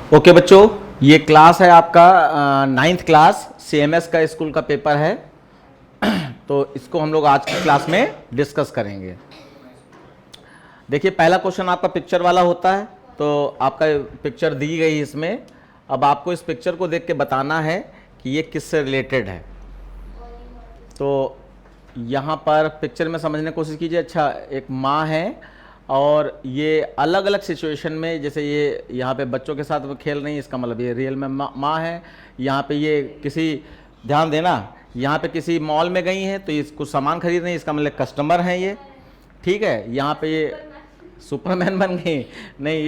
Okay बच्चों, ये class है आपका 9th क्लास CMS का स्कूल का पेपर है। तो इसको हम लोग आज की क्लास में डिस्कस करेंगे। देखिए, पहला क्वेश्चन आपका पिक्चर वाला होता है। तो आपका पिक्चर दी गई इसमें, अब आपको इस पिक्चर को देख के बताना है कि ये किससे रिलेटेड है। तो यहाँ पर पिक्चर में समझने की कोशिश कीजिए। अच्छा, एक माँ है और ये अलग अलग सिचुएशन में, जैसे ये यहाँ पे बच्चों के साथ वो खेल रही है, इसका मतलब ये रियल में माँ है। यहाँ पे ये किसी, ध्यान देना, यहाँ पे किसी मॉल में गई हैं तो ये कुछ सामान खरीद रही है, इसका मतलब कस्टमर हैं ये। ठीक है, यहाँ पे ये सुपरमैन बन गई, नहीं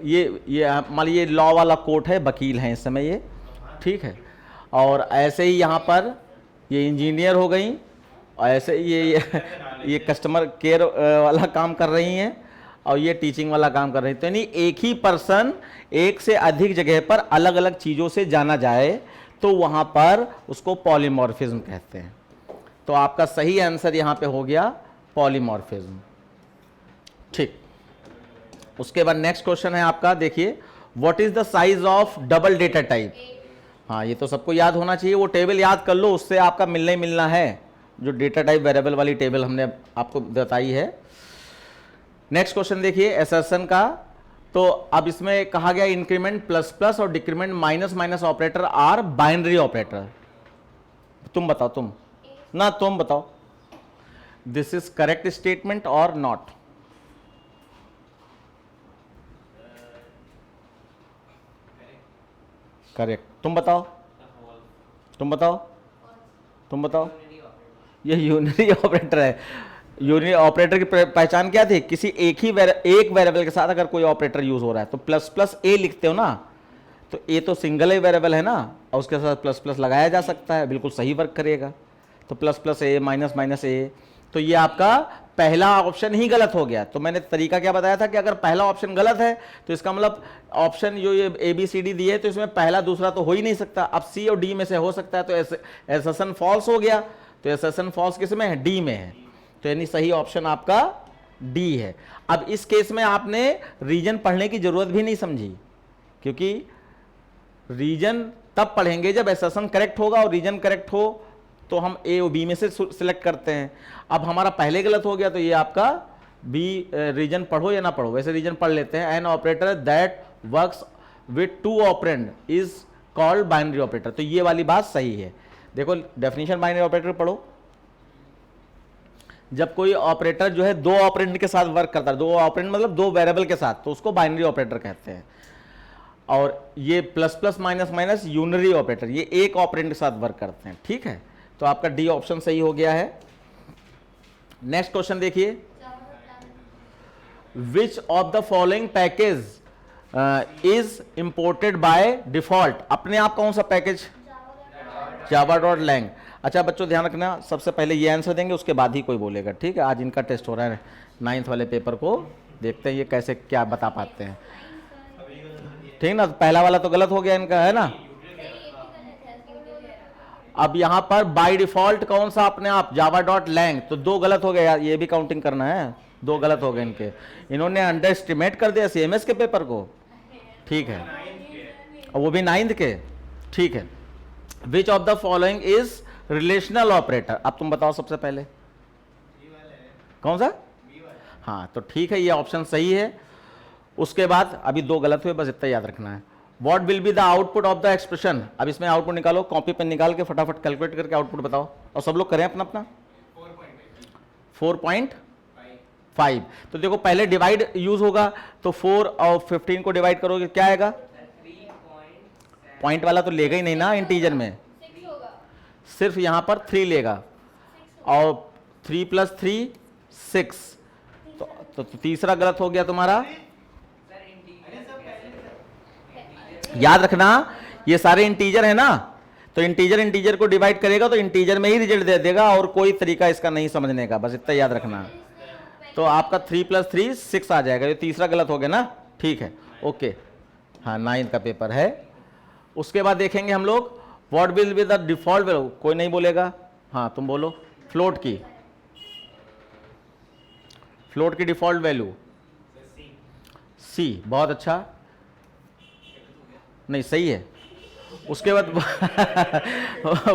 ये मान लीजिए लॉ वाला कोर्ट है, वकील हैं इस समय ये। ठीक है, और ऐसे ही यहाँ पर ये इंजीनियर हो गई, और ऐसे ये कस्टमर केयर वाला काम कर रही हैं, और ये टीचिंग वाला काम कर रही हैं। तो यानी एक ही पर्सन एक से अधिक जगह पर अलग अलग चीज़ों से जाना जाए तो वहाँ पर उसको पॉलीमॉर्फिज्म कहते हैं। तो आपका सही आंसर यहाँ पे हो गया पॉलीमॉर्फिज्म। ठीक, उसके बाद नेक्स्ट क्वेश्चन है आपका, देखिए, what is the size of double data type. हाँ, ये तो सबको याद होना चाहिए, वो टेबल याद कर लो, उससे आपका मिलना ही मिलना है, जो डेटा टाइप वेरिएबल वाली टेबल हमने आपको बताई है। नेक्स्ट क्वेश्चन देखिए एसर्शन का। तो अब इसमें कहा गया इंक्रीमेंट प्लस प्लस और decrement minus minus operator are binary operator. तुम बताओ, तुम बताओ, दिस इज करेक्ट स्टेटमेंट और नॉट। करेक्ट, तुम बताओ। ये यूनिरी ऑपरेटर है। यूनिरी ऑपरेटर की पहचान क्या थी? किसी एक वेरिएबल के साथ अगर कोई ऑपरेटर यूज हो रहा है तो प्लस प्लस ए लिखते हो ना, तो ए तो सिंगल ही वेरिएबल है ना, और उसके साथ प्लस प्लस लगाया जा सकता है, बिल्कुल सही वर्क करेगा। तो प्लस प्लस ए माइनस माइनस ए, तो ये आपका पहला ऑप्शन ही गलत हो गया। तो मैंने तरीका क्या बताया था कि अगर पहला ऑप्शन गलत है तो इसका मतलब ऑप्शन जो ये ABCD दिए तो इसमें पहला दूसरा तो हो ही नहीं सकता। अब C और D में से हो सकता है, तो एसर्शन फॉल्स हो गया। तो एसर्शन फॉल्स किस में है? D में है। तो यानी सही ऑप्शन आपका D है। अब इस केस में आपने रीजन पढ़ने की जरूरत भी नहीं समझी, क्योंकि रीजन तब पढ़ेंगे जब एसर्शन करेक्ट होगा, और रीजन करेक्ट हो तो हम A और B में से सिलेक्ट करते हैं। अब हमारा पहले गलत हो गया, तो ये आपका B, रीजन पढ़ो या ना पढ़ो, वैसे रीजन पढ़ लेते हैं। An operator that works with to operand is called binary operator. तो ये वाली बात सही है। देखो डेफिनेशन बाइनरी ऑपरेटर पढ़ो, जब कोई ऑपरेटर जो है दो ऑपरेंड के साथ वर्क करता है, दो ऑपरेंड मतलब दो वेरिएबल के साथ, तो उसको बाइनरी ऑपरेटर कहते हैं। और ये plus plus minus minus unary operator, ये एक ऑपरेंड के साथ वर्क करते हैं। ठीक है, तो आपका D ऑप्शन सही हो गया है। नेक्स्ट क्वेश्चन देखिए, which of the following package is imported by default. अपने आप कौन सा पैकेज? java.lang। अच्छा बच्चों ध्यान रखना, सबसे पहले ये आंसर देंगे, उसके बाद ही कोई बोलेगा। ठीक है, आज इनका टेस्ट हो रहा है 9th वाले पेपर को, देखते हैं ये कैसे क्या बता पाते हैं। ठीक ना, पहला वाला तो गलत हो गया इनका, है ना। अब यहां पर बाय डिफॉल्ट कौन सा अपने आप? java.lang। तो दो गलत हो गए यार, ये भी काउंटिंग करना है, दो गलत हो गए इनके। इन्होंने अंडर एस्टिमेट कर दिया CMS के पेपर को। ठीक है, और वो भी 9th के। ठीक है, which of the following is relational operator. अब तुम बताओ सबसे पहले कौन सा? हाँ, तो ठीक है, ये ऑप्शन सही है। उसके बाद अभी दो गलत हुए, बस इतना याद रखना है। What will be the output of the expression। अब इसमें आउटपुट निकालो, कॉपी पेन निकाल के फटाफट कैलकुलेट करके आउटपुट बताओ, और सब लोग करें अपना अपना। 4.5। तो देखो पहले डिवाइड यूज होगा, तो 4 और 15 को डिवाइड करोगे क्या आएगा? पॉइंट वाला तो लेगा ही नहीं ना इंटीजर में, सिर्फ यहां पर 3 लेगा, और 3 + 3 6। तो तीसरा गलत हो गया तुम्हारा। याद रखना, ये सारे इंटीजर है ना, तो इंटीजर को डिवाइड करेगा तो इंटीजर में ही रिजल्ट दे देगा, और कोई तरीका इसका नहीं समझने का, बस इतना याद रखना। तो आपका 3 + 3 6 आ जाएगा। ये तीसरा गलत हो गया ना। ठीक है, ओके। हाँ, 9th का पेपर है। उसके बाद देखेंगे हम लोग what will be the default value. कोई नहीं बोलेगा, हाँ तुम बोलो। फ्लोट की डिफॉल्ट वैल्यू C। बहुत अच्छा। नहीं सही है। उसके बाद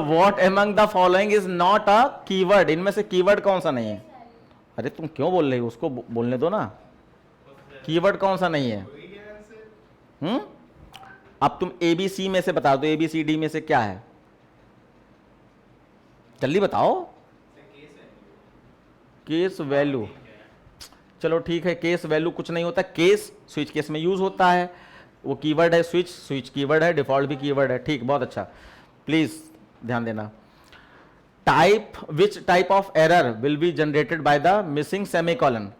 what among the following is not a keyword, इनमें से कीवर्ड कौन सा नहीं है? अरे तुम क्यों बोल रहे हो, उसको बोलने दो ना। कीवर्ड कौन सा नहीं है? अब तुम एबीसी में से बता दो, एबीसीडी में से क्या है, जल्दी बताओ। केस वैल्यू, चलो ठीक है, केस वैल्यू कुछ नहीं होता। केस स्विच केस में यूज होता है, वो कीवर्ड है। स्विच स्विच कीवर्ड है, डिफॉल्ट भी कीवर्ड है। ठीक, बहुत अच्छा, प्लीज ध्यान देना। Type, which type of error will be generated by the missing semicolon?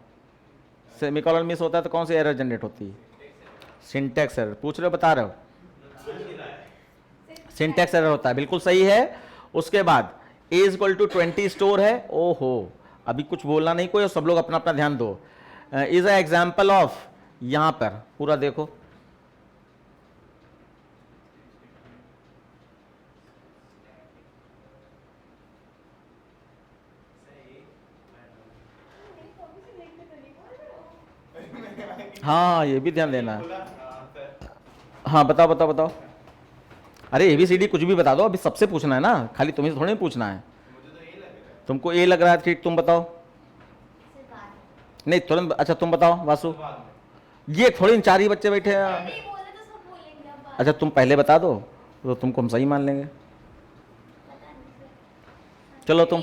Semicolon miss होता है तो कौन सी एरर जनरेट होती है? Syntax error. पूछ रहे हो, बता रहे हो? सिंटैक्स एरर होता है, बिल्कुल सही है। उसके बाद a is equal to 20 store है। ओहो, अभी कुछ बोलना नहीं कोई, सब लोग अपना अपना ध्यान दो। इज अ एग्जाम्पल ऑफ, यहां पर पूरा देखो, हाँ ये भी ध्यान देना है। हाँ बताओ बताओ बताओ। अरे एबीसीडी कुछ भी बता दो, अभी सबसे पूछना है ना, खाली तुम्हें थोड़ी पूछना है। तुमको ए लग रहा है, ठीक, तुम बताओ। नहीं तुरंत, अच्छा तुम बताओ वासु। ये थोड़ी चार ही बच्चे बैठे हैं। अच्छा तुम पहले बता दो तो तुमको हम सही मान लेंगे। चलो तुम,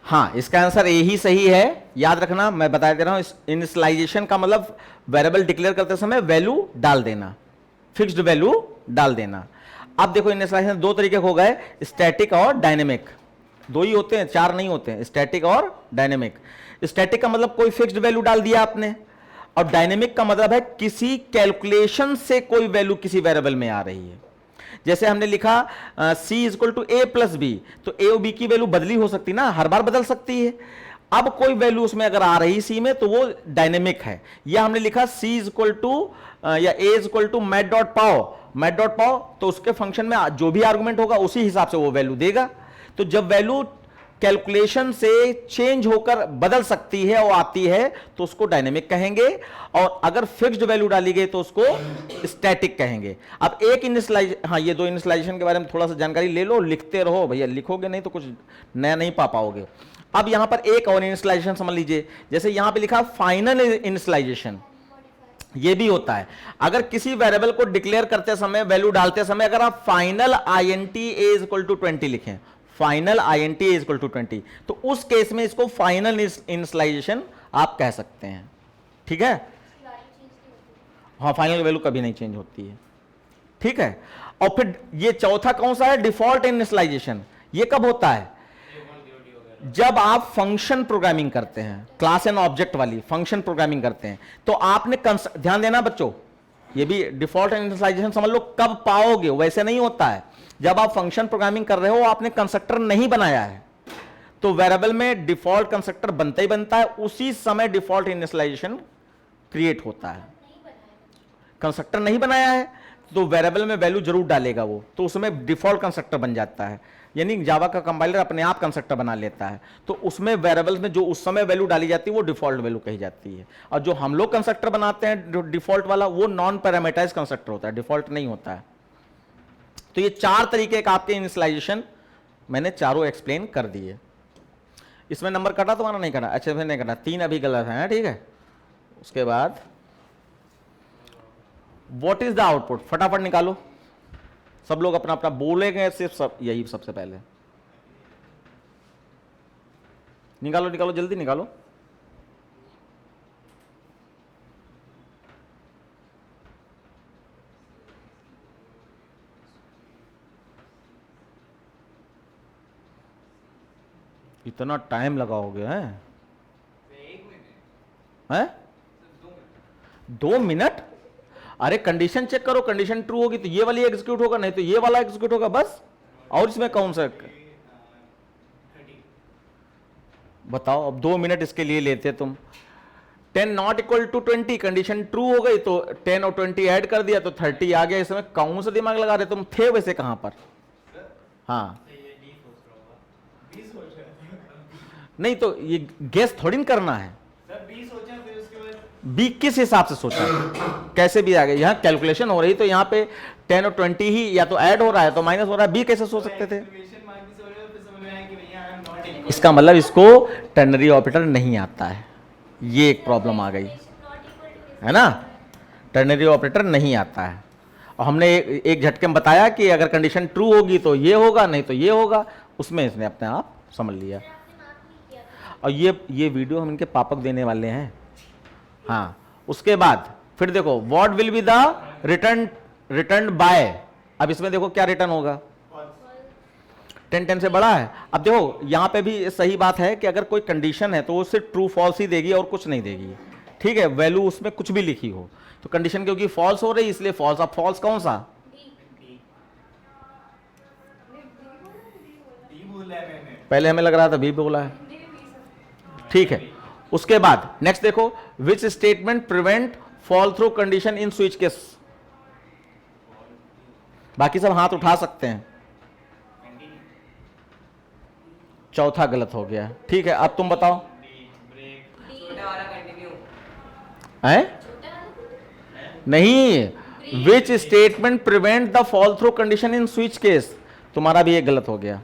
हाँ इसका आंसर ए ही सही है। याद रखना, मैं बता दे रहा हूं, इनिशियलाइजेशन का मतलब वेरिएबल डिक्लेयर करते समय वैल्यू डाल देना, फिक्स्ड वैल्यू डाल देना। अब देखो इनिशियलाइजेशन दो तरीके हो गए, स्टैटिक और डायनेमिक। दो ही होते हैं, चार नहीं होते हैं, स्टैटिक और डायनेमिक। स्टैटिक का मतलब कोई फिक्स्ड वैल्यू डाल दिया आपने, और डायनेमिक का मतलब है किसी कैलकुलेशन से कोई वैल्यू किसी वेरिएबल में आ रही है। जैसे हमने लिखा c is equal to A plus B, तो ए और बी की वैल्यू बदली हो सकती ना, हर बार बदल सकती है। अब कोई वैल्यू उसमें अगर आ रही सी में तो वो डायनेमिक है। या हमने लिखा c इज इक्वल टू या a is equal to math dot pow, math dot pow, तो उसके फंक्शन में जो भी आर्गुमेंट होगा उसी हिसाब से वो वैल्यू देगा। तो जब वैल्यू कैलकुलेशन से चेंज होकर बदल सकती है और आती है तो उसको डायनेमिक कहेंगे, और अगर फिक्स्ड वैल्यू डाली गई तो उसको स्टैटिक कहेंगे। अब एक इनिशियलाइज, हाँ ये दो इनिशियलाइजेशन के बारे में थोड़ा सा जानकारी ले लो, लिखते रहो भैया, लिखोगे नहीं तो कुछ नया नहीं पा पाओगे। अब यहां पर एक और इनिशियलाइजेशन समझ लीजिए, जैसे यहां पे लिखा फाइनल इनिशियलाइजेशन, ये भी होता है। अगर किसी वेरिएबल को डिक्लेयर करते समय, वैल्यू डालते समय, अगर आप final INT a is equal to 20 लिखें, final INT a is equal to 20, तो उस केस में इसको फाइनल इनिशियलाइजेशन आप कह सकते हैं। ठीक है, हाँ फाइनल वैल्यू कभी नहीं चेंज होती है। ठीक है, और फिर ये चौथा कौन सा है, डिफॉल्ट इनिशियलाइजेशन। ये कब होता है, जब आप फंक्शन प्रोग्रामिंग करते हैं, क्लास एंड ऑब्जेक्ट वाली फंक्शन प्रोग्रामिंग करते हैं, तो आपने ध्यान देना बच्चों, ये भी डिफॉल्ट इनिशियलाइजेशन समझ लो, कब पाओगे, वैसे नहीं होता है। जब आप फंक्शन प्रोग्रामिंग कर रहे हो, आपने कंस्ट्रक्टर नहीं बनाया है, तो वेरिएबल में डिफॉल्ट कंस्ट्रक्टर बनता ही बनता है, उसी समय डिफॉल्ट इनिशियलाइजेशन क्रिएट होता है। कंस्ट्रक्टर नहीं बनाया है तो वेरिएबल में वैल्यू जरूर डालेगा वो, तो उसमें डिफॉल्ट कंस्ट्रक्टर बन जाता है। यानी जावा का कंपाइलर अपने आप कंस्ट्रक्टर बना लेता है, तो उसमें वेरिएबल्स में जो उस समय वैल्यू डाली जाती है वो डिफॉल्ट वैल्यू कही जाती है। और जो हम लोग कंस्ट्रक्टर बनाते हैं डिफॉल्ट वाला, वो नॉन पैरामीटराइज्ड कंस्ट्रक्टर होता है, डिफॉल्ट नहीं होता है। तो ये चार तरीके का आपके इनिशियलाइजेशन मैंने चारों एक्सप्लेन कर दिए। इसमें नंबर कटा तुम्हारा, नहीं कटा? अच्छा नहीं कटा, 3 अभी गलत है, ठीक है। उसके बाद व्हाट इज द आउटपुट, फटाफट निकालो, सब लोग अपना अपना बोलेंगे, सिर्फ सब यही सबसे पहले निकालो, निकालो जल्दी निकालो। इतना टाइम लगाओगे हैं? 2 मिनट? अरे कंडीशन चेक करो, कंडीशन ट्रू होगी तो ये वाली एग्जीक्यूट होगा, नहीं तो ये वाला एग्जीक्यूट होगा, बस। और इसमें कौन सा बताओ? अब 2 मिनट इसके लिए लेते तुम। 10 not equal to 20, condition true हो गई तो 10 और 20 ऐड कर दिया तो 30 आ गया। इसमें कौन सा दिमाग लगा रहे तुम, थे वैसे कहां पर? हाँ नहीं तो ये गेस थोड़ी करना है। बी किस हिसाब से सोचा, कैसे भी आ गया, यहाँ कैलकुलेशन हो रही तो यहाँ पे 10 और 20 ही या तो ऐड हो रहा है तो माइनस हो रहा है, बी कैसे सोच सकते थे। इसका मतलब इसको टर्नरी ऑपरेटर नहीं आता है, ये एक प्रॉब्लम आ गई है ना, टर्नरी ऑपरेटर नहीं आता है। और हमने एक झटके में बताया कि अगर कंडीशन ट्रू होगी तो ये होगा, नहीं तो ये होगा, उसमें इसने अपने आप समझ लिया। और ये वीडियो हम इनके पापक देने वाले हैं। हाँ, उसके बाद फिर देखो what will be the return by, अब इसमें देखो क्या रिटर्न होगा, 10 से बड़ा है। अब देखो यहां पे भी सही बात है कि अगर कोई कंडीशन है तो वो सिर्फ ट्रू फॉल्स ही देगी और कुछ नहीं देगी, ठीक है, वैल्यू उसमें कुछ भी लिखी हो तो कंडीशन क्योंकि फॉल्स हो रही इसलिए फॉल्स। अब फॉल्स कौन सा, पहले हमें लग रहा था बी बोला है, ठीक है। उसके बाद नेक्स्ट देखो, which statement prevent fall through condition in switch case, बाकी सब हाथ उठा सकते हैं, चौथा गलत हो गया, ठीक है। अब तुम बताओ है नहीं, which statement prevent the fall through condition in switch case, तुम्हारा भी एक गलत हो गया।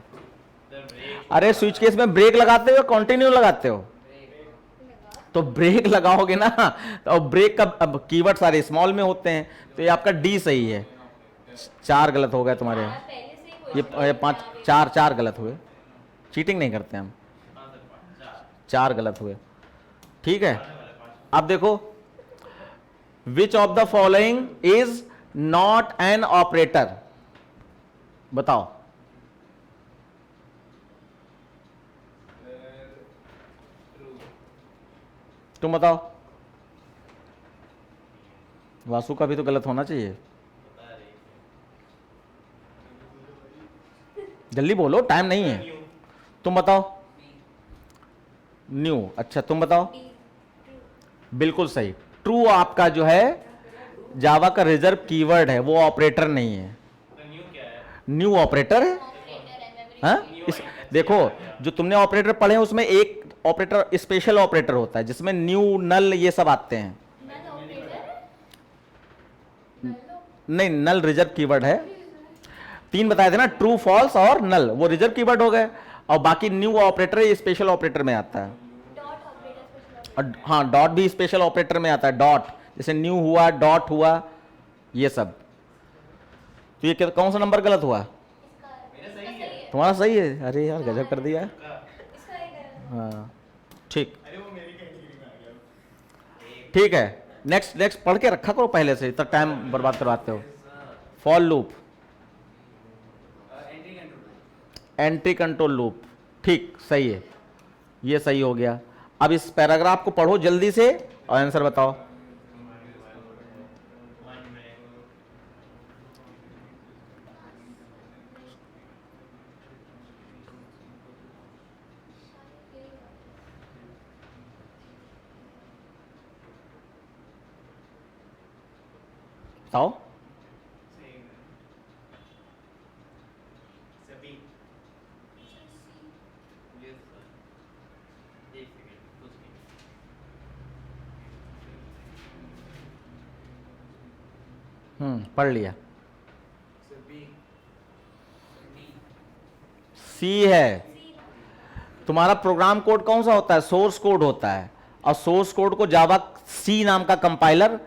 अरे स्विच केस में ब्रेक लगाते हो कंटिन्यू लगाते हो, तो ब्रेक लगाओगे ना, तो ब्रेक का अब कीवर्ड सारे स्मॉल में होते हैं, तो ये आपका डी सही है। 4 गलत हो गए तुम्हारे, ये 5 4 गलत हुए, चीटिंग नहीं करते हम, 4 गलत हुए, ठीक है। अब देखो, which of the following is not an operator, बताओ। तुम बताओ, वासु का भी तो गलत होना चाहिए, जल्दी बोलो टाइम नहीं है। तुम बताओ, न्यू, अच्छा तुम बताओ, बिल्कुल सही, ट्रू आपका जो है जावा का रिजर्व कीवर्ड है, वो ऑपरेटर नहीं है, न्यू ऑपरेटर है। हाँ? देखो जो तुमने ऑपरेटर पढ़े हैं उसमें एक ऑपरेटर स्पेशल ऑपरेटर होता है जिसमें न्यू नल ये सब आते हैं, नहीं नल रिजर्व कीवर्ड है, 3 बताए थे ना, ट्रू फॉल्स और नल, वो रिजर्व कीवर्ड हो गए, और बाकी न्यू ऑपरेटर ये स्पेशल ऑपरेटर में आता है। और हाँ, डॉट भी स्पेशल ऑपरेटर में आता है, डॉट जैसे न्यू हुआ, डॉट हुआ, ये सब। तो ये कौन सा नंबर गलत हुआ, तुम्हारा सही है, अरे यार गजब कर दिया। हाँ ठीक, ठीक है। नेक्स्ट पढ़ के रखा करो पहले से, इतना टाइम बर्बाद करवाते हो। For loop, entry control loop, ठीक सही है, ये सही हो गया। अब इस पैराग्राफ को पढ़ो जल्दी से और आंसर बताओ। बताओ, पढ़ लिया, सी है। तुम्हारा प्रोग्राम कोड कौन सा होता है, सोर्स कोड होता है, और सोर्स कोड को जावा सी नाम का कंपाइलर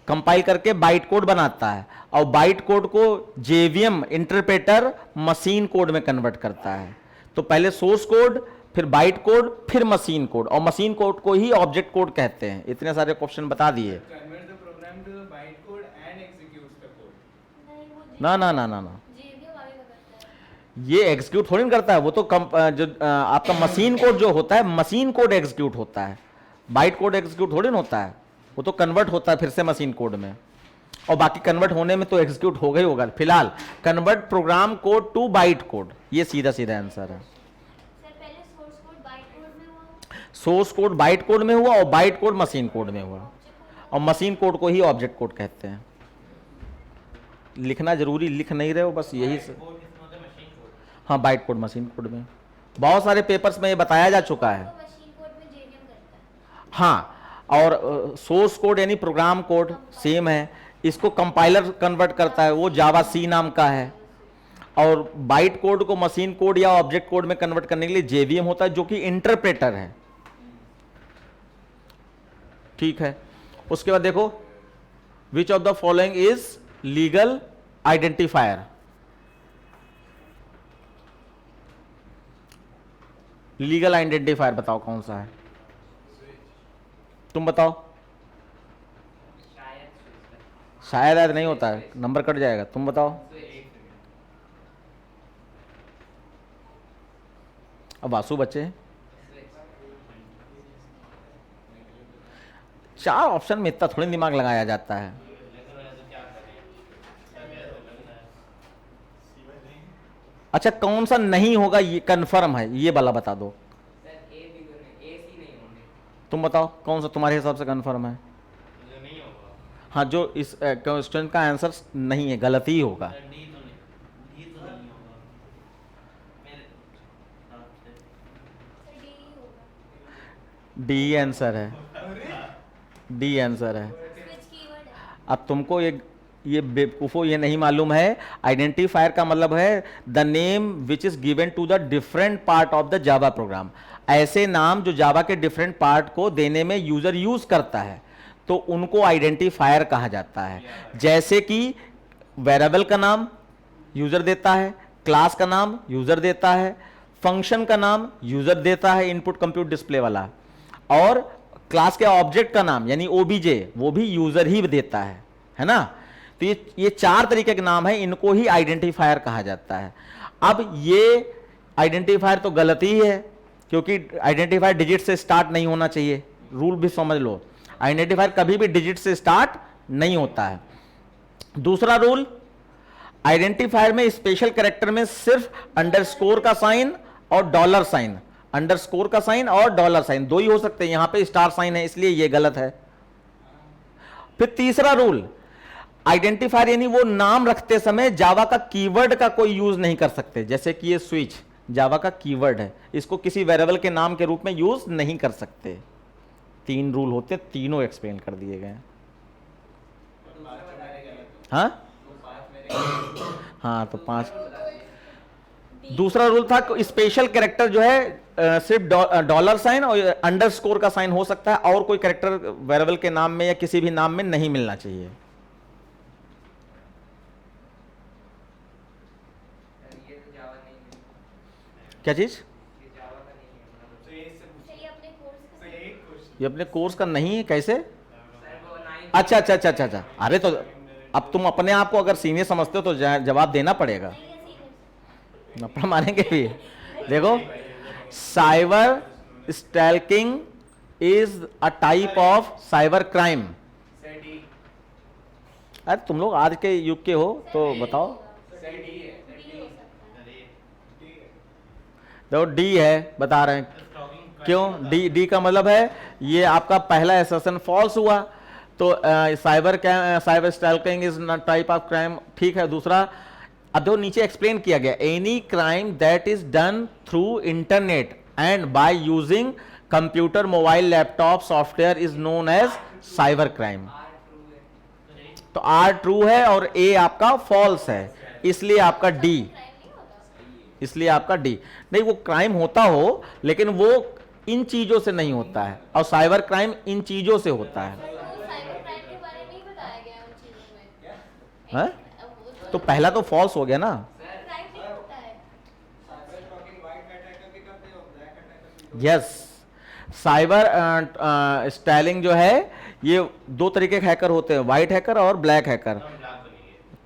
कंपाइल करके बाइट कोड बनाता है, और बाइट कोड को जेवीएम इंटरप्रेटर मशीन कोड में कन्वर्ट करता है। तो पहले सोर्स कोड, फिर बाइट कोड, फिर मशीन कोड, और मशीन कोड को ही ऑब्जेक्ट कोड कहते हैं। इतने सारे क्वेश्चन बता दिए। ना ना ना ना ना, ये एग्जीक्यूट थोड़ी ना करता है, वो तो जो आपका मशीन कोड जो होता है, मशीन कोड एग्जीक्यूट होता है, बाइट कोड एग्जीक्यूट थोड़ी ना होता है, वो तो कन्वर्ट होता है फिर से मशीन कोड में, और बाकी कन्वर्ट होने में तो एग्जीक्यूट होगा ही होगा। फिलहाल convert program code to byte code, ये सीधा सीधा आंसर है। सोर्स कोड बाइट कोड में हुआ और बाइट कोड मशीन कोड में हुआ, और मशीन कोड को ही ऑब्जेक्ट कोड कहते हैं। लिखना जरूरी, लिख नहीं रहे हो बस यही से। हाँ, बाइट कोड मशीन कोड में, बहुत सारे पेपर्स में ये बताया जा चुका है। हाँ, और सोर्स कोड यानी प्रोग्राम कोड सेम है, इसको कंपाइलर कन्वर्ट करता है, वो जावा सी नाम का है। और बाइट कोड को मशीन कोड या ऑब्जेक्ट कोड में कन्वर्ट करने के लिए जेवीएम होता है, जो कि इंटरप्रेटर है। ठीक है, उसके बाद देखो, which of the following is legal identifier. Legal identifier बताओ कौन सा है, तुम बताओ। शायद ऐड नहीं होता है, नंबर कट जाएगा, तुम बताओ। अब वासु बच्चे हैं। 4 ऑप्शन में इतना थोड़ी दिमाग लगाया जाता है। अच्छा, कौन सा नहीं होगा ये कंफर्म है, ये वाला बता दो। तुम बताओ कौन सा तुम्हारे हिसाब से कंफर्म है। हाँ, जो इस क्वेश्चन का आंसर नहीं है, गलत ही होगा। डी आंसर है, डी आंसर है। अब तुमको ये बेवकूफो ये नहीं मालूम है, आइडेंटिफायर का मतलब है the name which is given to the different part of the Java program. ऐसे नाम जो जावा के डिफरेंट पार्ट को देने में यूजर यूज करता है, तो उनको आइडेंटिफायर कहा जाता है। जैसे कि वेरिएबल का नाम यूजर देता है, क्लास का नाम यूजर देता है, फंक्शन का नाम यूजर देता है, इनपुट कंप्यूट डिस्प्ले वाला, और क्लास के ऑब्जेक्ट का नाम यानी ओबीजे वो भी यूजर ही देता है ना। तो ये 4 तरीके के नाम है, इनको ही आइडेंटिफायर कहा जाता है। अब ये आइडेंटिफायर तो गलत ही है, क्योंकि आइडेंटिफायर डिजिट से स्टार्ट नहीं होना चाहिए, रूल भी समझ लो। आइडेंटिफायर कभी भी डिजिट से स्टार्ट नहीं होता है। दूसरा रूल, आइडेंटिफायर में स्पेशल कैरेक्टर में सिर्फ अंडरस्कोर का साइन और डॉलर साइन, अंडरस्कोर का साइन और डॉलर साइन 2 ही हो सकते हैं, यहां पे स्टार साइन है इसलिए ये गलत है। फिर तीसरा रूल, आइडेंटिफायर यानी वो नाम रखते समय जावा का कीवर्ड का कोई यूज नहीं कर सकते। जैसे कि ये स्विच जावा का कीवर्ड है, इसको किसी वेरिएबल के नाम के रूप में यूज नहीं कर सकते। 3 रूल होते हैं, तीनों एक्सप्लेन कर दिए गए। हाँ हाँ, तो 5। दूसरा रूल था स्पेशल कैरेक्टर जो है सिर्फ डॉलर साइन और अंडरस्कोर का साइन हो सकता है, और कोई कैरेक्टर वेरिएबल के नाम में या किसी भी नाम में नहीं मिलना चाहिए। क्या चीज? ये अपने कोर्स का नहीं है, कैसे? अच्छा अच्छा अच्छा अच्छा अच्छा, अरे तो अब तुम अपने आप को अगर सीनियर समझते हो तो जवाब देना पड़ेगा, अपना मानेंगे भी। देखो, cyber stalking is a type of cyber crime. अरे तुम लोग आज के युग के हो तो बताओ। देखो डी है, बता रहे हैं क्यों। डी का मतलब है ये आपका पहला एसेशन फॉल्स हुआ, तो cyber stalking is not type of crime. ठीक है। दूसरा, अब देखो नीचे एक्सप्लेन किया गया, any crime that is done through internet and by using computer, mobile, laptop, software is known as cyber crime. तो आर ट्रू है और ए आपका फॉल्स है, इसलिए आपका डी, इसलिए आपका डी। नहीं, वो क्राइम होता हो लेकिन वो इन चीजों से नहीं होता है, और साइबर क्राइम इन चीजों से होता है। है? तो पहला तो फॉल्स हो गया ना। यस, साइबर स्टाइलिंग जो है ये 2 तरीके के हैकर होते हैं, व्हाइट हैकर और ब्लैक हैकर।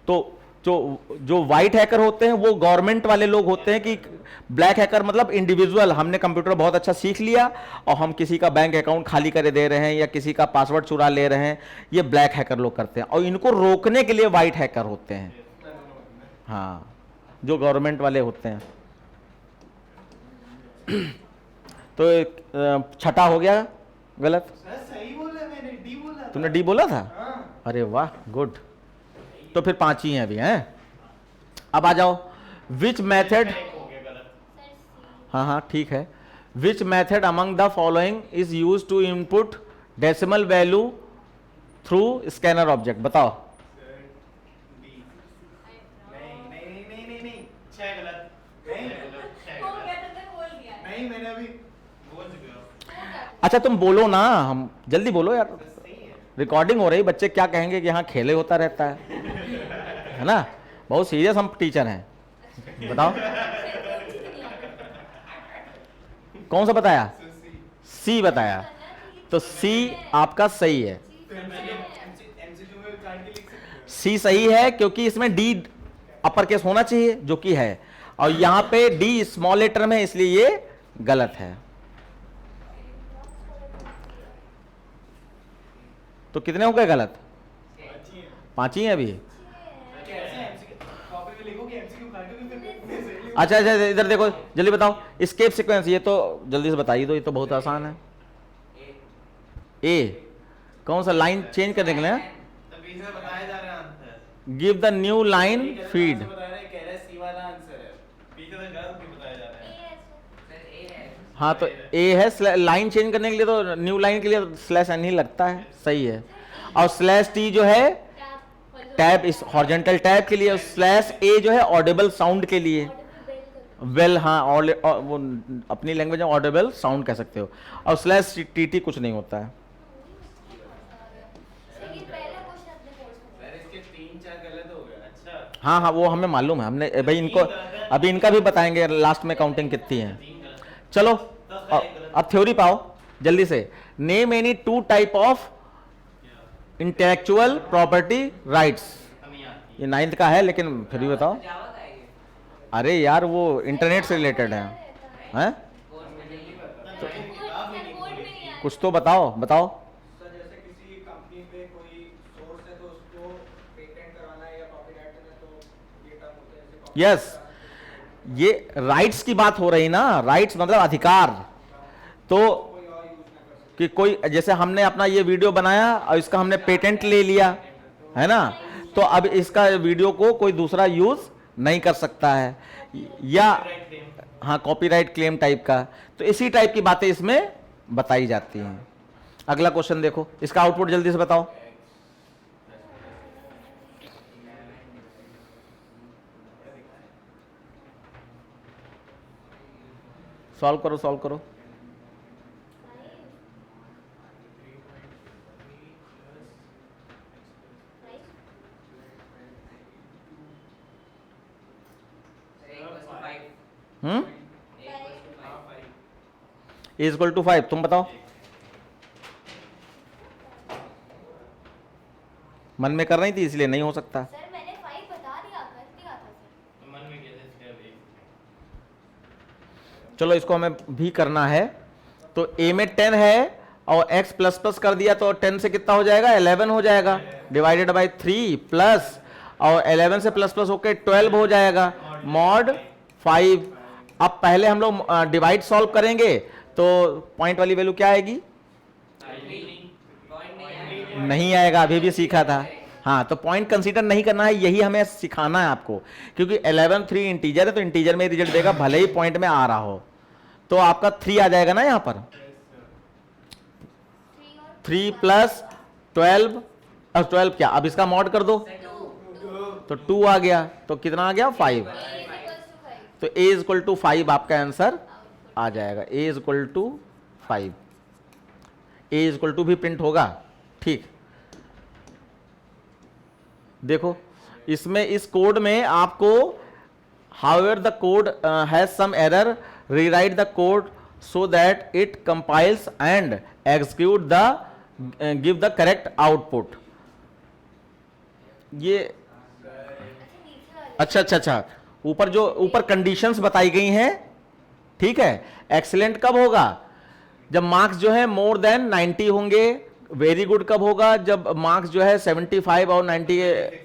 तो जो व्हाइट हैकर होते हैं वो गवर्नमेंट वाले लोग होते हैं, कि ब्लैक हैकर मतलब इंडिविजुअल, हमने कंप्यूटर बहुत अच्छा सीख लिया और हम किसी का बैंक अकाउंट खाली करे दे रहे हैं या किसी का पासवर्ड चुरा ले रहे हैं, ये ब्लैक हैकर लोग करते हैं, और इनको रोकने के लिए व्हाइट हैकर होते हैं। हाँ, जो गवर्नमेंट वाले होते हैं। तो छठा हो गया गलत। सही बोला मैंने, डी बोला। तुमने डी बोला था? हाँ। अरे वाह, गुड। तो फिर 5 ही हैं अभी, हैं। अब आ जाओ, विच मेथड, हाँ हाँ ठीक है, which method among the following is use to input decimal value through scanner object, बताओ। डी नहीं छह गलत नहीं हो गया, तुमने बोल दिया। नहीं मैंने अभी बोल चुके हो अच्छा तुम बोलो ना, हम जल्दी बोलो यार, सही है रिकॉर्डिंग हो रही, बच्चे क्या कहेंगे कि यहाँ खेले होता रहता है ना, बहुत सीरियस हम टीचर हैं। बताओ कौन सा बताया, सी बताया, तो सी आपका सही है, एमसीक्यू में काट के लिख सकते हो सी सही है क्योंकि इसमें डी अपर केस होना चाहिए जो कि है, और यहां पे डी स्मॉल लेटर में, इसलिए ये गलत है। तो कितने हो गए गलत, अच्छी है 5 ही है अभी। कैसे एमसीक्यू कॉपी में लिखोगे एमसीक्यू काटोगे फिर कितने सही लिखोगे? अच्छा अच्छा इधर देखो जल्दी बताओ, स्केप सीक्वेंस, ये तो जल्दी से बताइए दो, ये तो बहुत आसान है। ए कौन सा लाइन चेंज करने के लिए, तभी से बताया जा रहा है answer give the new line feed. बता रहे कह रहे सी वाला आंसर है पीछे तो गलत भी बताया जा रहा है हाँ तो ए है, लाइन चेंज करने के लिए तो न्यू लाइन के लिए स्लैश एन ही लगता है, सही है। और स्लैश टी जो है टैब, इस हॉरिजॉन्टल टैब के लिए, स्लैश ए जो है ऑडिबल साउंड के लिए, वेल हाँ वो अपनी लैंग्वेज में ऑडिबल साउंड कह सकते हो, और स्लैश टी टी कुछ नहीं होता है। सर इसके 3-4 गलत हो गए अच्छा हाँ हाँ वो हमें मालूम है, हमने भाई इनको अभी इनका भी बताएंगे लास्ट में काउंटिंग कितनी है। 3 गलत है चलो अब थ्योरी पाओ जल्दी से। Name any 2 type of intellectual property rights, हमें आती ये 9th का है लेकिन फिर भी बताओ। अरे यार वो इंटरनेट से रिलेटेड है, हैं? कुछ तो बताओ बताओ। सर जैसे किसी कंपनी पे कोई सोर्स है तो उसको पेटेंट कराना है या कॉपीराइट करना है तो ये टर्म होते हैं जैसे copyright यस ये राइट्स की बात हो रही ना, राइट्स मतलब अधिकार। तो कोई और यूज ना कर सके कि कोई जैसे हमने अपना ये वीडियो बनाया और इसका हमने पेटेंट ले लिया है ना, तो अब इसका वीडियो को कोई दूसरा यूज नहीं कर सकता है, या हाँ कॉपीराइट क्लेम टाइप का, तो इसी टाइप की बातें इसमें बताई जाती हैं। अगला क्वेश्चन देखो, इसका आउटपुट जल्दी से बताओ। सॉल्व करो सॉल्व करो। ए इक्वल टू 5, तुम बताओ। मन में कर रही थी इसलिए नहीं हो सकता। सर मैंने 5 बता दिया, कर दिया था सर। मन में कैसे इसके अभी चलो इसको हमें भी करना है, तो a में 10 है और x प्लस प्लस कर दिया तो 10 से कितना हो जाएगा, 11 हो जाएगा, डिवाइडेड बाई 3 प्लस, और 11 से प्लस प्लस होके 12 हो जाएगा, मॉड 5। अब पहले हम लोग डिवाइड सॉल्व करेंगे तो पॉइंट वाली वैल्यू क्या आएगी, नहीं आएगा, अभी भी सीखा था। हाँ तो पॉइंट कंसीडर नहीं करना है, यही हमें सिखाना है आपको, क्योंकि 11 3 इंटीजर है तो इंटीजर में रिजल्ट देगा भले ही पॉइंट में आ रहा हो, तो आपका 3 आ जाएगा ना यहाँ पर, 3 प्लस 12 और 12 क्या, अब इसका मॉड कर दो तो 2 आ गया, तो कितना आ गया 5, तो a इज इक्वल टू 5 आपका आंसर आ जाएगा, a is equal to 5, a is equal to भी प्रिंट होगा, ठीक। देखो इसमें इस कोड में आपको however the code has some error, rewrite the code so that it compiles and execute the give the correct output। ये अच्छा अच्छा अच्छा, ऊपर जो ऊपर कंडीशंस बताई गई हैं, ठीक है। एक्सीलेंट कब होगा, जब मार्क्स जो है मोर देन 90 होंगे। वेरी गुड कब होगा, जब मार्क्स जो है 75 और 90 के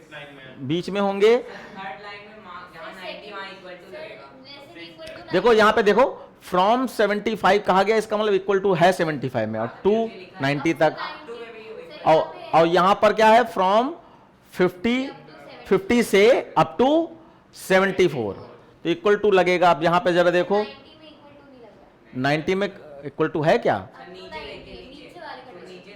बीच में होंगे। थर्ड लाइन में मार्क जहां 90 वहां इक्वल टू लगेगा। देखो यहाँ पे देखो फ्रॉम 75 कहा गया, इसका मतलब इक्वल टू है 75 में, और टू 90 तक, टू में भी और यहाँ पर क्या है फ्रॉम 50 से अप टू 74, तो इक्वल टू लगेगा। अब यहाँ पे जरा देखो 90 में इक्वल टू नहीं लग रहा। 90 में इक्वल टू है क्या, नीचे देखिए, नीचे वाले का नीचे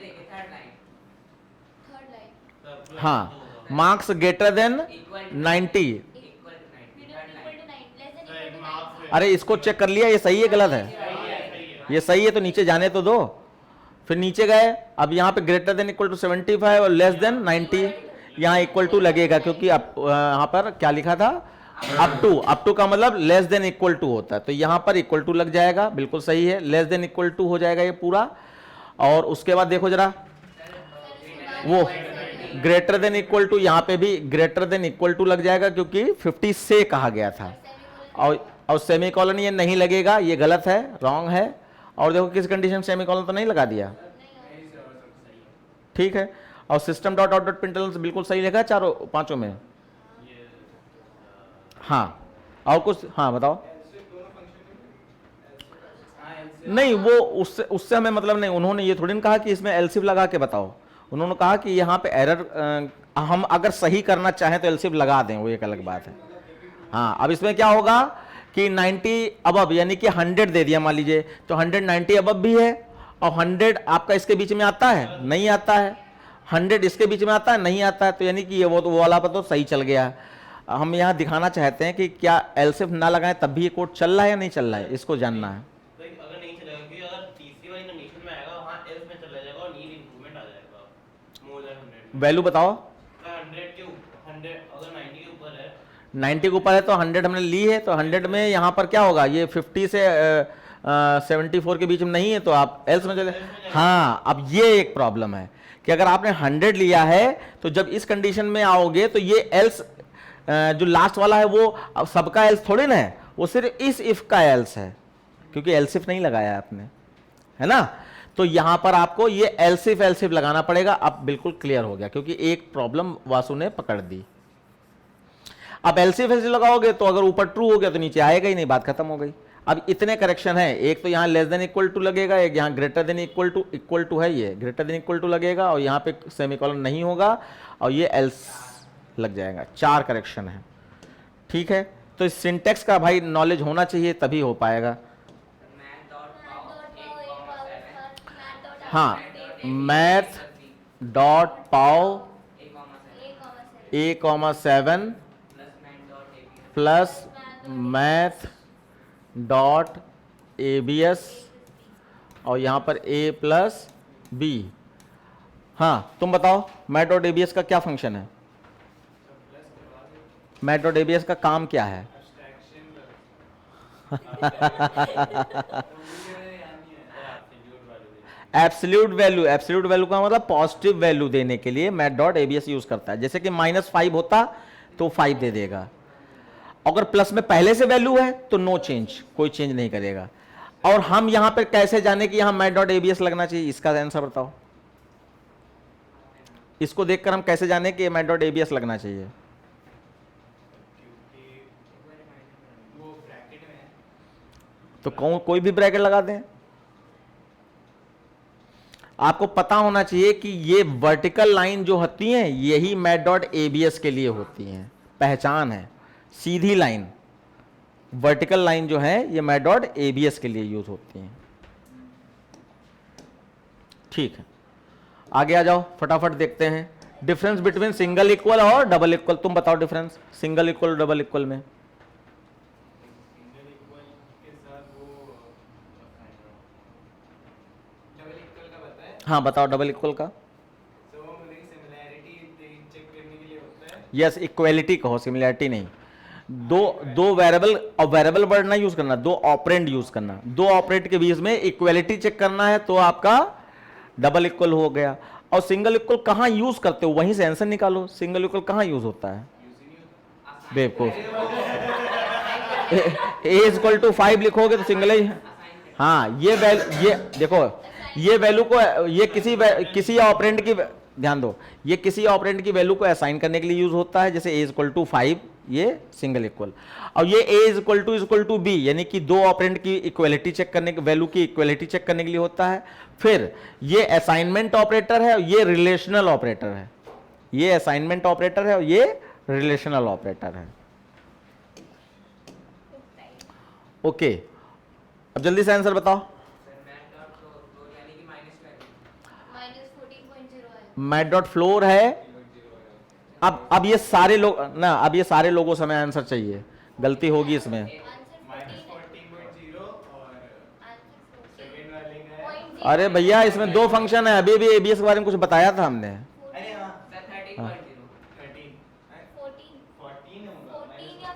हाँ, marks greater than 90। Equal to 90 third line. अरे इसको चेक कर लिया, ये सही है गलत है? ये सही है तो नीचे जाने तो दो। फिर नीचे गए, अब यहाँ पे ग्रेटर देन इक्वल टू 75 और लेस देन 90, यहाँ इक्वल टू लगेगा क्योंकि अब यहाँ पर क्या लिखा था, अप टू का मतलब लेस देन इक्वल टू होता है, तो यहाँ पर इक्वल टू लग जाएगा, बिल्कुल सही है, लेस देन इक्वल टू हो जाएगा ये पूरा। और उसके बाद देखो जरा वो ग्रेटर देन इक्वल टू, यहाँ पे भी ग्रेटर देन इक्वल टू लग जाएगा क्योंकि 50 से कहा गया था, और सेमीकोलन ये नहीं लगेगा, ये गलत है, रॉन्ग है। और देखो किस कंडीशन सेमीकोलन तो नहीं लगा दिया, ठीक है। और system dot out dot println बिल्कुल सही लिखा है चारों पांचों में। हाँ, और कुछ, हाँ बताओ। नहीं, वो उससे हमें मतलब नहीं, उन्होंने ये थोड़ी ना कहा कि इसमें एलसीफ लगा के बताओ, उन्होंने कहा कि यहाँ पे एरर हम अगर सही करना चाहें तो एलसीफ लगा दें, वो एक अलग बात है। हाँ, अब इसमें क्या होगा कि 90 अबव यानी कि 100 दे दिया मान लीजिए, तो 100 90 अबव भी है, और 100 आपका इसके बीच में आता है, नहीं आता है, 100 इसके बीच में आता है, नहीं आता है, तो यानी कि ये वो वाला पर तो सही चल गया। हम यहाँ दिखाना चाहते हैं कि क्या एलसीफ ना लगाएं तब भी ये कोड चल रहा है या नहीं चल रहा है, इसको जानना है। अगर नहीं चलेगा, क्योंकि अगर तीसरी वाली कंडीशन में आएगा वहां एल्स में चला जाएगा और नीड इंप्रूवमेंट आ जाएगा मोर देन 100। वैल्यू बताओ। 100 के ऊपर, 100 अगर 90 के ऊपर है, 90 के ऊपर है तो 100 हमने ली है, तो 100 में यहाँ पर क्या होगा, ये 50 से 74 के बीच में नहीं है, तो आप एल्स में चले। हाँ, अब ये एक प्रॉब्लम है कि अगर आपने 100 लिया है तो जब इस कंडीशन में आओगे तो ये एल्स जो लास्ट वाला है वो अब सबका एल्स थोड़ी ना है, वो सिर्फ इस इफ का एल्स है, क्योंकि एल्सिफ नहीं लगाया है आपने, है ना। तो यहां पर आपको ये एल्सिफ लगाना पड़ेगा। अब बिल्कुल क्लियर हो गया, क्योंकि एक प्रॉब्लम वासु ने पकड़ दी। अब एल्सिफ लगाओगे तो अगर ऊपर ट्रू हो गया तो नीचे आएगा ही नहीं, बात खत्म हो गई। अब इतने करेक्शन है, एक तो यहाँ लेस देन इक्वल टू लगेगा, एक यहाँ ग्रेटर देन इक्वल टू है, ये ग्रेटर देन इक्वल टू लगेगा, और यहाँ पे सेमीकोलन नहीं होगा, और ये एल्स लग जाएगा। 4 करेक्शन है, ठीक है। तो इस सिंटेक्स का भाई नॉलेज होना चाहिए, तभी हो पाएगा। हाँ, मैथ डॉट पाओ A,7 plus math dot ABS, और यहाँ पर A प्लस B। हाँ, तुम बताओ मैथ डॉट ABS का क्या फंक्शन है, मैथ डॉट ABS का काम क्या है? एब्सोल्यूट वैल्यू का मतलब पॉजिटिव वैल्यू देने के लिए मैथ डॉट ABS यूज करता है। जैसे कि -5 होता तो 5 दे देगा, अगर प्लस में पहले से वैल्यू है तो नो चेंज, कोई चेंज नहीं करेगा। और हम यहां पर कैसे जाने कि यहां मैथ डॉट ABS लगना चाहिए, इसका आंसर बताओ। इसको देखकर हम कैसे जाने कि मैथ डॉट ABS लगना चाहिए? तो कोई भी ब्रैकेट लगा दें। आपको पता होना चाहिए कि ये वर्टिकल लाइन जो होती हैं यही मैथ डॉट ABS के लिए होती हैं, पहचान है। सीधी लाइन, वर्टिकल लाइन जो है ये मैथ डॉट ABS के लिए यूज होती हैं, ठीक है। आगे आ जाओ, फटाफट देखते हैं डिफरेंस बिटवीन सिंगल इक्वल और डबल इक्वल। तुम बताओ डिफरेंस सिंगल इक्वल और डबल इक्वल में। हाँ बताओ डबल इक्वल का। यस, इक्वलिटी कहो, सिमिलैरिटी नहीं। दो वेरिएबल, और वेरिएबल वर्ड ना यूज करना, 2 ऑपरेंड यूज करना। 2 ऑपरेंड के बीच में इक्वलिटी चेक करना है तो आपका डबल इक्वल हो गया। और सिंगल इक्वल कहां यूज करते हो वहीं से आंसर निकालो। सिंगल इक्वल कहां यूज होता है बेवकूफ? A=5 लिखोगे तो सिंगल ही है। हाँ, ये देखो, ये वैल्यू को, ये किसी ऑपरेंड की, ध्यान दो, ये किसी ऑपरेंड की वैल्यू को असाइन करने के लिए यूज होता है, जैसे A=5, ये सिंगल इक्वल। और ये A=B यानी कि 2 ऑपरेंड की इक्वलिटी चेक करने की, वैल्यू की इक्वलिटी चेक करने के लिए होता है। फिर ये असाइनमेंट ऑपरेटर है और ये रिलेशनल ऑपरेटर है। ये असाइनमेंट ऑपरेटर है और ये रिलेशनल ऑपरेटर है। ओके, अब जल्दी से आंसर बताओ। -14.0 है। मैथ डॉट फ्लोर है अब ये सारे लोग ना, अब ये सारे लोगों से हमें आंसर चाहिए, गलती होगी इसमें। आंसर 14.0 और आंसर सेकंड वाले का है 14. अरे भैया इसमें दो फंक्शन है, अभी भी एबीएस के बारे में कुछ बताया था हमने। अरे हाँ सर 13.0 13 14 14 होगा 14 या 14.0. नहीं,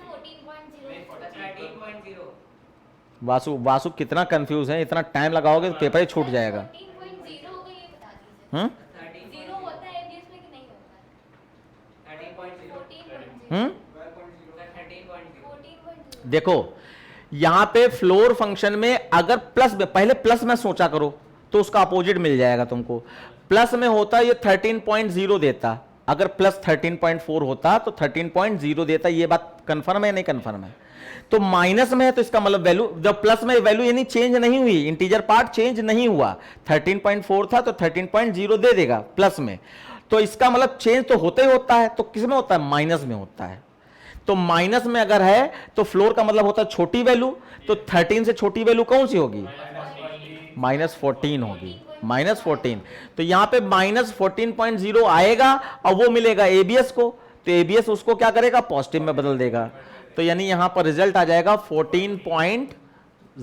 13.0 वासु कितना कंफ्यूज है, इतना टाइम लगाओगे तो पेपर ही छूट जाएगा। 14.0 होगा ये बता दीजिए. 0 होता है एबीएस में कि नहीं होता है? 13.0 14.0. 12.0 सर 13.0 14.0. देखो यहां पे फ्लोर फंक्शन में अगर प्लस में, पहले प्लस में सोचा करो तो उसका अपोजिट मिल जाएगा तुमको। प्लस में होता ये 13.0 देता, अगर प्लस 13.4 होता तो 13.0 देता। ये बात कंफर्म है नहीं कंफर्म है? तो माइनस में है तो इसका मतलब वैल्यू, जब प्लस में वैल्यू यानी चेंज नहीं हुई, इंटीजर पार्ट चेंज नहीं हुआ, 13.4 था तो 13.0 दे देगा प्लस में, तो इसका मतलब चेंज तो होता ही होता है। तो किस में होता है? माइनस में होता है। तो माइनस में अगर है तो फ्लोर का मतलब होता है छोटी वैल्यू, तो 13 से छोटी वैल्यू कौन सी होगी? -14 होगी, -14। तो यहां पे -14.0 आएगा और वो मिलेगा एबीएस को, तो एबीएस उसको क्या करेगा? पॉजिटिव में बदल देगा। तो यानी यहां पर रिजल्ट आ जाएगा 14.0। आपने पॉइंट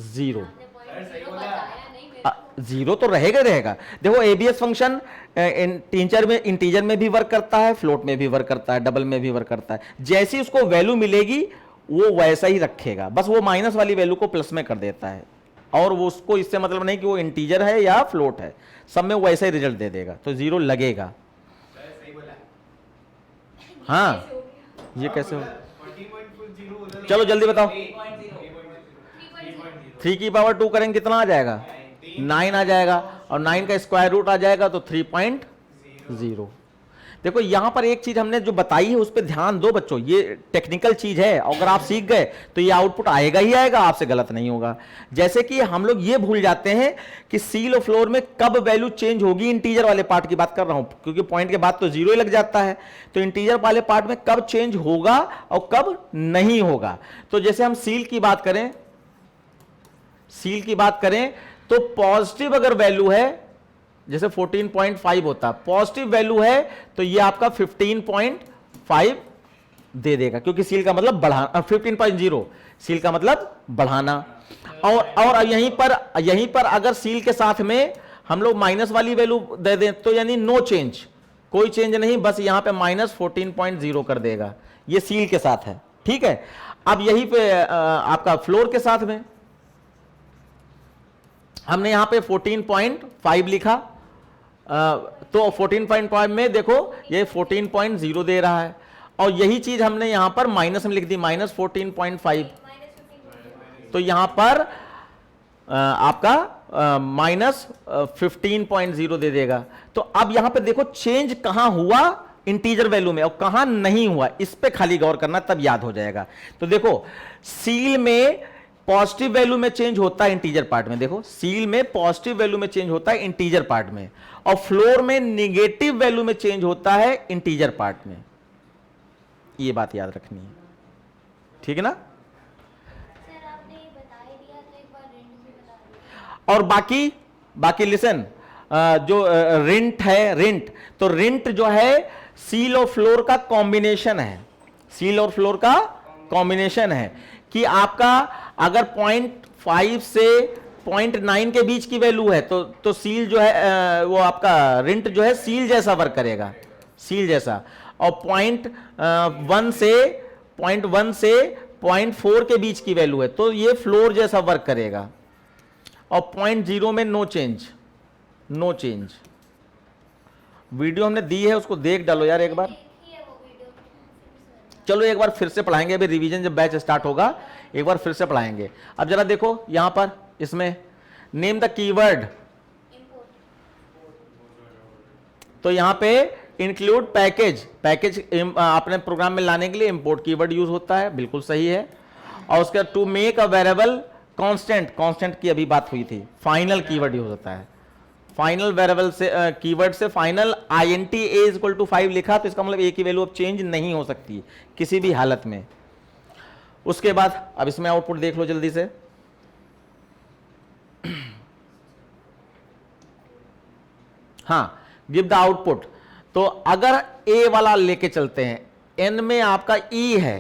0 बताया नहीं मेरे को. जीरो तो रहेगा रहेगा। देखो एबीएस फंक्शन इंटीजर में भी वर्क करता है, फ्लोट में भी वर्क करता है, डबल में भी वर्क करता है। जैसी उसको वैल्यू मिलेगी वो वैसा ही रखेगा, बस वो माइनस वाली वैल्यू को प्लस में कर देता है, और वो उसको इससे मतलब नहीं कि वो इंटीजर है या फ्लोट है, सब में वैसा ही रिजल्ट दे देगा, तो जीरो लगेगा। सही बोला हाँ ये कैसे हो? 14.0 उधर चलो जल्दी बताओ। 3.0 3 की पावर 2 करेंगे कितना आ जाएगा? 9 आ जाएगा, और 9 का स्क्वायर रूट आ जाएगा तो 3.0। देखो यहां पर एक चीज हमने जो बताई है उस पर ध्यान दो बच्चों, ये टेक्निकल चीज है, अगर आप सीख गए तो ये आउटपुट आएगा ही आएगा, आपसे गलत नहीं होगा। जैसे कि हम लोग ये भूल जाते हैं कि सील और फ्लोर में कब वैल्यू चेंज होगी, इंटीजर वाले पार्ट की बात कर रहा हूं, क्योंकि पॉइंट के बाद तो जीरो ही लग जाता है। तो इंटीजर वाले पार्ट में कब चेंज होगा और कब नहीं होगा। तो जैसे हम सील की बात करें, सील की बात करें तो पॉजिटिव अगर वैल्यू है, जैसे 14.5 होता, पॉजिटिव वैल्यू है तो ये आपका 15.5 दे देगा, क्योंकि सील का मतलब बढ़ाना, 15.0 सील का मतलब बढ़ाना। और यहीं पर अगर सील के साथ में हम लोग माइनस वाली वैल्यू दे दें तो यानी नो चेंज, कोई चेंज नहीं, बस यहां पे -14.0 कर देगा, ये सील के साथ है। ठीक है, अब यहीं पे आपका फ्लोर के साथ में हमने यहां पे 14.5 लिखा, तो 14.5 में देखो ये 14.0 दे रहा है, और यही चीज हमने यहां पर माइनस में लिख दी, -14.5, तो यहां पर आपका -15.0 दे देगा। तो अब यहां पे देखो चेंज कहां हुआ, इंटीजर वैल्यू में, और कहां नहीं हुआ, इस पे खाली गौर करना, तब याद हो जाएगा। तो देखो सील में पॉजिटिव वैल्यू में चेंज होता है इंटीजर पार्ट में, देखो सील में पॉजिटिव वैल्यू में चेंज होता है इंटीजर पार्ट में, और फ्लोर में निगेटिव वैल्यू में चेंज होता है इंटीजर पार्ट में। ये बात याद रखनी है, ठीक है ना। सर आपने ये बता ही दिया तो एक बार रेंट भी बता दीजिए. और बाकी लिसन, जो रिंट है, रिंट, तो रिंट जो है सील और फ्लोर का कॉम्बिनेशन है, सील और फ्लोर का कॉम्बिनेशन है, कि आपका अगर 0.5 से 0.9 के बीच की वैल्यू है तो सील जो है वो आपका रिंट जो है सील जैसा वर्क करेगा, सील जैसा, और 0.1 से 0.4 के बीच की वैल्यू है तो ये फ्लोर जैसा वर्क करेगा, और 0.0 में no change, no change. Video हमने दी है, उसको देख डालो यार एक बार। देखी है वो वीडियो. चलो एक बार फिर से पढ़ाएंगे, अभी रिवीजन जब बैच स्टार्ट होगा एक बार फिर से पढ़ाएंगे। अब जरा देखो यहां पर इसमें नेम द कीवर्ड, इंपोर्ट. तो यहां पे इंक्लूड पैकेज अपने प्रोग्राम में लाने के लिए इंपोर्ट कीवर्ड यूज होता है, बिल्कुल सही है। और उसका to make a variable constant की अभी बात हुई थी, फाइनल कीवर्ड यूज होता है, फाइनल वेरिएबल से कीवर्ड से फाइनल int a = 5 लिखा तो इसका मतलब a की वैल्यू अब चेंज नहीं हो सकती किसी भी हालत में। उसके बाद अब इसमें आउटपुट देख लो जल्दी से, हाँ गिव द आउटपुट, तो अगर ए वाला लेके चलते हैं, एन में आपका ई है,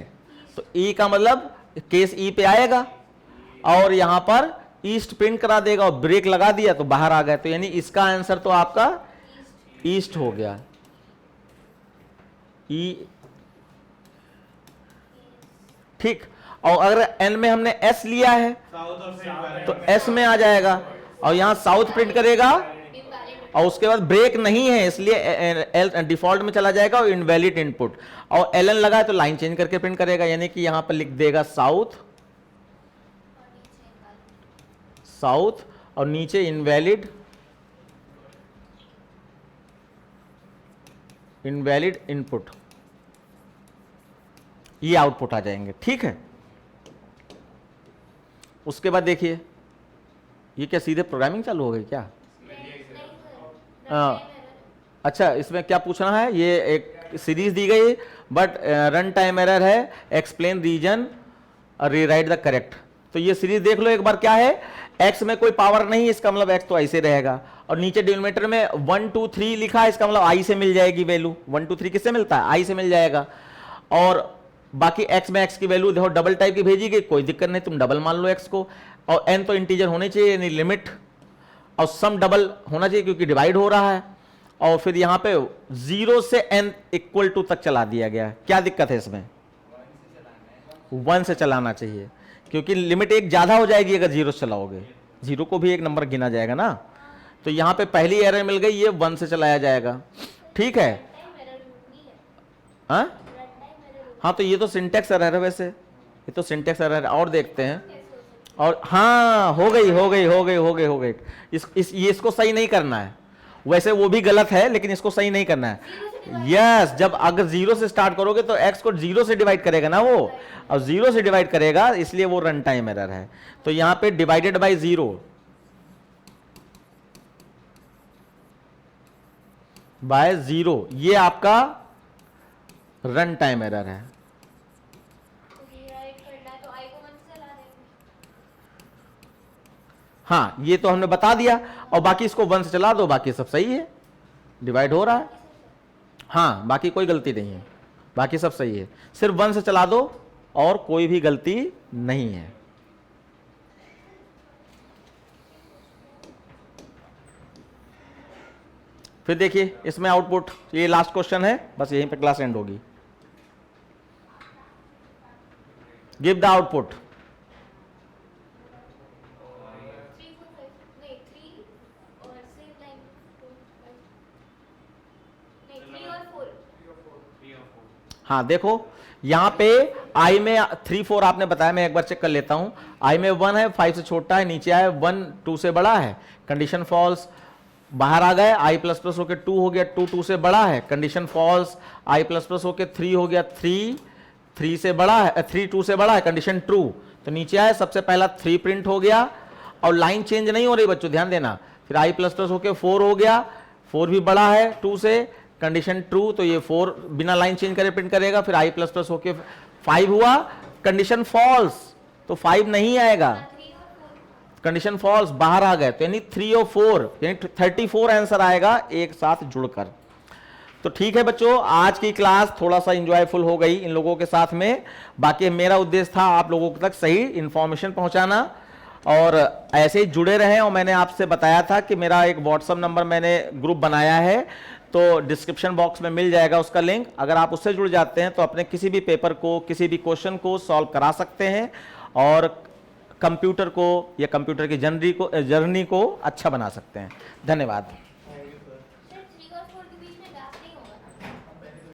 तो ई का मतलब केस ई पे आएगा और यहां पर ईस्ट प्रिंट करा देगा और ब्रेक लगा दिया तो बाहर आ गया, तो यानी इसका आंसर तो आपका ईस्ट हो गया। ई, ठीक। और अगर एन में हमने एस लिया है साउथ और फिर तो एस में आ जाएगा और यहां साउथ प्रिंट करेगा और उसके बाद ब्रेक नहीं है इसलिए डिफॉल्ट में चला जाएगा और इनवैलिड इनपुट, और एल एन लगा है तो लाइन चेंज करके प्रिंट करेगा, यानी कि यहां पर लिख देगा साउथ, साउथ और नीचे इनवैलिड, इनवैलिड इनपुट, ये आउटपुट आ जाएंगे। ठीक है, उसके बाद देखिए ये क्या सीधे प्रोग्रामिंग चालू हो गई क्या? अच्छा, इसमें क्या पूछना है, ये एक सीरीज दी गई बट रन टाइम एरर है, explain reason rewrite the correct. तो ये सीरीज देख लो एक बार, क्या है, एक्स में कोई पावर नहीं, इसका मतलब एक्स तो ऐसे रहेगा, और नीचे डिनोमिनेटर में 1 2 3 लिखा है, इसका मतलब आई से मिल जाएगी वैल्यू, 1 2 3 किससे मिलता है, आई से मिल जाएगा। और बाकी एक्स में एक्स की वैल्यू देखो डबल टाइप की भेजी गई, कोई दिक्कत नहीं, तुम डबल मान लो एक्स को, और एन तो इंटीजर होने चाहिए यानी लिमिट, और सम डबल होना चाहिए क्योंकि डिवाइड हो रहा है, और फिर यहां पे 0 से n इक्वल टू तक चला दिया गया है। क्या दिक्कत है इसमें, 1 से चलाना चाहिए क्योंकि लिमिट एक ज्यादा हो जाएगी अगर 0 से चलाओगे, 0 को भी एक नंबर गिना जाएगा ना, तो यहां पे पहली एरर मिल गई, ये 1 से चलाया जाएगा। ठीक है, हाँ तो ये तो सिंटेक्स एरर है, वैसे ये तो सिंटेक्स एरर है, और देखते हैं, और हाँ हो गई हो गई हो गई हो गई हो गई, ये इसको सही नहीं करना है, वैसे वो भी गलत है लेकिन इसको सही नहीं करना है। यस, जब अगर 0 से स्टार्ट करोगे तो x को 0 से डिवाइड करेगा ना वो, और 0 से डिवाइड करेगा इसलिए वो रन टाइम एरर है। तो यहां पे डिवाइडेड बाय 0 बाय 0 ये आपका रन टाइम एरर है। हाँ ये तो हमने बता दिया, और बाकी इसको 1 से चला दो, बाकी सब सही है, डिवाइड हो रहा है, हाँ बाकी कोई गलती नहीं है, बाकी सब सही है, सिर्फ 1 से चला दो और कोई भी गलती नहीं है। फिर देखिए इसमें आउटपुट, ये लास्ट क्वेश्चन है, बस यहीं पे क्लास एंड होगी। Give the output. हाँ देखो यहां पे आई में 3 4 आपने बताया, मैं एक बार चेक कर लेता हूं, आई में 1 है, 5 से छोटा है, नीचे आया 1 2 से बड़ा है, कंडीशन फॉल्स, बाहर आ गए, आई प्लस प्लस होके 2 हो गया, 2 2 से बड़ा है, कंडीशन फॉल्स, आई प्लस प्लस होके 3 हो गया, 3 3 से बड़ा है, 3 2 से बड़ा है, कंडीशन ट्रू, तो नीचे आए, सबसे पहला 3 प्रिंट हो गया, और लाइन चेंज नहीं हो रही बच्चों ध्यान देना, फिर आई प्लस प्लस होके 4 हो गया, 4 भी बड़ा है 2 से, कंडीशन ट्रू, तो ये 4 बिना लाइन चेंज करे प्रिंट करेगा, फिर आई प्लस प्लस होके 5 हुआ, कंडीशन फॉल्स, तो 5 नहीं आएगा, कंडीशन फॉल्स, बाहर आ गए, तो यानी 3 और 4 यानी 34 आंसर आएगा एक साथ जुड़कर। तो ठीक है बच्चों, आज की क्लास थोड़ा सा इंजॉयफुल हो गई इन लोगों के साथ में, बाकी मेरा उद्देश्य था आप लोगों तक सही इंफॉर्मेशन पहुंचाना, और ऐसे ही जुड़े रहें। और मैंने आपसे बताया था कि मेरा एक व्हाट्सएप नंबर मैंने ग्रुप बनाया है, तो डिस्क्रिप्शन बॉक्स में मिल जाएगा उसका लिंक, अगर आप उससे जुड़ जाते हैं तो अपने किसी भी पेपर को, किसी भी क्वेश्चन को सॉल्व करा सकते हैं, और कंप्यूटर को या कंप्यूटर की जर्नी को अच्छा बना सकते हैं। धन्यवाद।